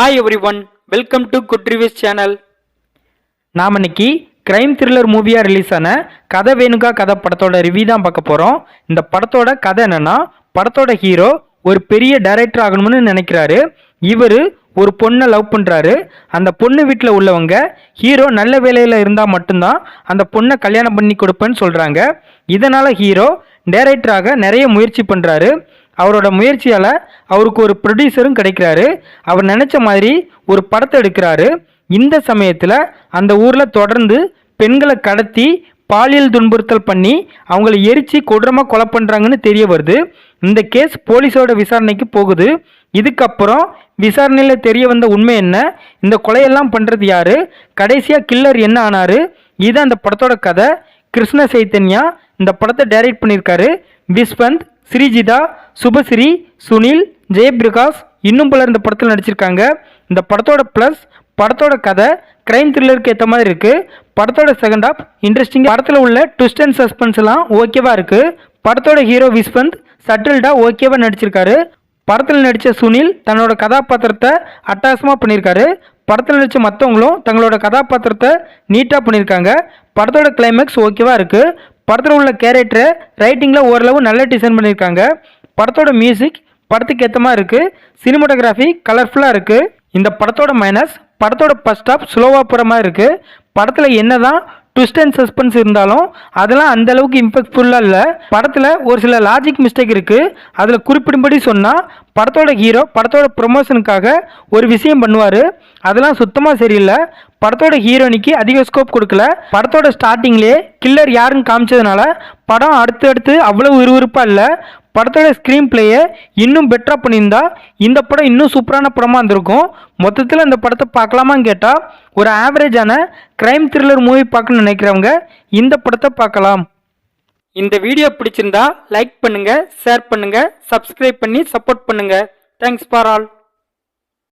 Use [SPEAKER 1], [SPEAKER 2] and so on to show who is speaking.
[SPEAKER 1] Hi everyone, welcome to Good Reviews channel. நாம் இன்னைக்கு crime thriller மூவியா ரிலீஸ் ஆன கதை வேணுகா கதை படத்தோட ரிவ்யூ தான் பார்க்க போறோம். இந்த படத்தோட கதை என்னன்னா, படத்தோட ஹீரோ ஒரு பெரிய டைரக்டர் ஆகணும்னு நினைக்கிறாரு. இவரு ஒரு பொண்ணை லவ் பண்றாரு. அந்த பொண்ணு வீட்டில் உள்ளவங்க ஹீரோ நல்ல வேலையில இருந்தா மட்டும்தான் அந்த பொண்ணை கல்யாணம் பண்ணி கொடுப்பேன்னு சொல்றாங்க. இதனால ஹீரோ டைரக்டராக நிறைய முயற்சி பண்றாரு. அவரோட முயற்சியால் அவருக்கு ஒரு ப்ரொடியூசரும் கிடைக்கிறாரு. அவர் நினச்ச மாதிரி ஒரு படத்தை எடுக்கிறாரு. இந்த சமயத்தில் அந்த ஊரில் தொடர்ந்து பெண்களை கடத்தி பாலியல் துன்புறுத்தல் பண்ணி அவங்கள எரித்து கொடூரமாக கொலை பண்ணுறாங்கன்னு தெரிய வருது. இந்த கேஸ் போலீஸோட விசாரணைக்கு போகுது. இதுக்கப்புறம் விசாரணையில் தெரிய வந்த உண்மை என்ன, இந்த கொலையெல்லாம் பண்ணுறது யார், கடைசியாக கில்லர் என்ன ஆனார், இதுதான் அந்த படத்தோட கதை. கிருஷ்ண சைத்தன்யா இந்த படத்தை டைரக்ட் பண்ணியிருக்காரு. விஸ்வந்த், ஸ்ரீஜிதா, சுபஸ்ரீ, சுனில், ஜெயபிரகாஷ் இன்னும் பலர் இந்த படத்தில் நடிச்சிருக்காங்க. இந்த படத்தோட ப்ளஸ் படத்தோட கதை கிரைம் த்ரில்லருக்கு ஏற்ற மாதிரி இருக்குது. படத்தோட செகண்ட் ஹாஃப் இன்ட்ரெஸ்டிங். படத்தில் உள்ள ட்விஸ்ட் அண்ட் சஸ்பென்ஸ் எல்லாம் ஓகேவா இருக்குது. படத்தோட ஹீரோ விஸ்வந்த் சட்டில்டா ஓகேவா நடிச்சிருக்காரு. படத்தில் நடித்த சுனில் தன்னோட கதாபாத்திரத்தை அட்டகாசமாக பண்ணியிருக்காரு. படத்தில் நடித்த மற்றவங்களும் தங்களோட கதாபாத்திரத்தை நீட்டாக பண்ணியிருக்காங்க. படத்தோட கிளைமேக்ஸ் ஓகேவா இருக்குது. படத்தில் உள்ள கேரக்டரை ரைட்டிங்கில் ஓரளவு நல்ல டிசைன் பண்ணியிருக்காங்க. படத்தோட மியூசிக் படத்துக்கு ஏற்ற மாதிரி இருக்குது. சினிமோட்டோகிராஃபி கலர்ஃபுல்லாக இருக்குது. இந்த படத்தோட மைனஸ் படத்தோட ஃபர்ஸ்ட் ஹாஃப் ஸ்லோவாக போகிற மாதிரி இருக்குது. படத்தில் என்ன தான் ட்விஸ்ட் அண்ட் சஸ்பென்ஸ் இருந்தாலும் அதெல்லாம் அந்த அளவுக்கு இம்பேக்ட்ஃபுல்லாக இல்லை. படத்தில் ஒரு சில லாஜிக் மிஸ்டேக் இருக்குது. அதில் குறிப்பிடும்படி சொன்னால், படத்தோட ஹீரோ படத்தோட ப்ரொமோஷனுக்காக ஒரு விஷயம் பண்ணுவார். அதெல்லாம் சுத்தமாக சரியில்லை. படத்தோட ஹீரோனிக்கு அதிக ஸ்கோப் கொடுக்கல. படத்தோட ஸ்டார்டிங்லேயே கில்லர் யாருன்னு காமிச்சதுனால படம் அடுத்து அவ்வளவு விறுவிறுப்பாக இல்லை. படத்தோட ஸ்க்ரீன் பிளேயை இன்னும் பெட்டராக பண்ணியிருந்தா இந்த படம் இன்னும் சூப்பரான படமாக இருந்திருக்கும். மொத்தத்தில் இந்த படத்தை பார்க்கலாமான்னு கேட்டால், ஒரு ஆவரேஜான கிரைம் த்ரில்லர் மூவி பார்க்கணும்னு நினைக்கிறவங்க இந்த படத்தை பார்க்கலாம். இந்த வீடியோ பிடிச்சிருந்தா லைக் பண்ணுங்கள், ஷேர் பண்ணுங்கள், சப்ஸ்கிரைப் பண்ணி சப்போர்ட் பண்ணுங்கள். Thanks for all.